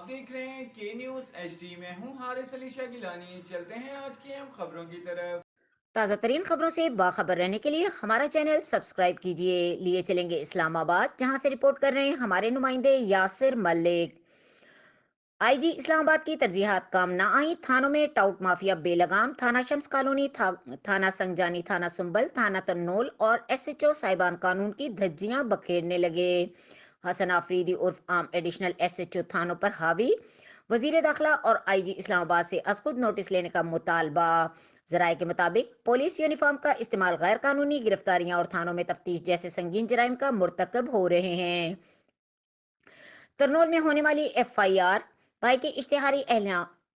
آپ دیکھ رہے ہیں کے نیوز ایچ ڈی میں ہوں حارث علی شاہ گیلانی۔ چلتے ہیں آج کی اہم خبروں کی طرف۔ تازہ ترین خبروں سے باخبر رہنے کے لیے ہمارا چینل سبسکرائب کیجیے۔ لیے چلیں گے اسلام آباد، جہاں سے رپورٹ کر رہے ہیں ہمارے نمائندے یاسر ملک۔ آئی جی اسلام آباد کی ترجیحات کام نہ آئیں، تھانوں میں ٹاؤٹ مافیا بے لگام۔ تھانہ شمس کالونی، تھانہ سنگجانی، تھانہ سنبل، تھانہ ترنول اور ایس ایچ او صاحبان قانون کی دھجیاں بکھیرنے لگے۔ حسن آفریدی عرف عام ایڈیشنل ایس ایچ او تھانوں پر حاوی، وزیر داخلہ اور آئی جی اسلام آباد سے از خود نوٹس لینے کا مطالبہ۔ ذرائع کے مطابق پولیس یونیفارم کا استعمال غیر قانونی گرفتاریاں اور تھانوں میں تفتیش جیسے سنگین جرائم کا مرتکب ہو رہے ہیں۔ ترنول میں ہونے والی ایف آئی آر پائی کے اشتہاری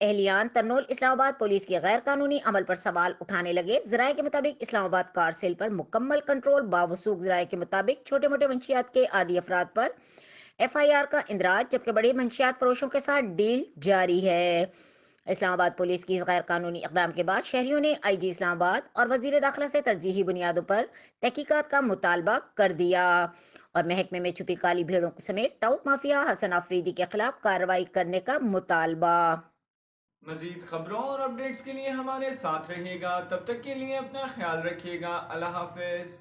اہلیان ترنول اسلام آباد پولیس کے غیر قانونی عمل پر سوال اٹھانے لگے۔ ذرائع کے مطابق اسلام آباد کار سیل پر مکمل کنٹرول باوثوق۔ ذرائع کے مطابق چھوٹے موٹے منشیات کے عادی افراد پر ایف آئی آر کا اندراج، جبکہ بڑے منشیات فروشوں کے ساتھ ڈیل جاری ہے۔ اسلام آباد پولیس کی اس غیر قانونی اقدام کے بعد شہریوں نے آئی جی اسلام آباد اور وزیر داخلہ سے ترجیحی بنیادوں پر تحقیقات کا مطالبہ کر دیا اور محکمے میں چھپی کالی بھیڑوں سمیت ٹاؤٹ مافیا حسن آفریدی کے خلاف کارروائی کرنے کا مطالبہ۔ مزید خبروں اور اپڈیٹس کے لیے ہمارے ساتھ رہیے گا، تب تک کے لیے اپنا خیال رکھیے گا۔ اللہ حافظ۔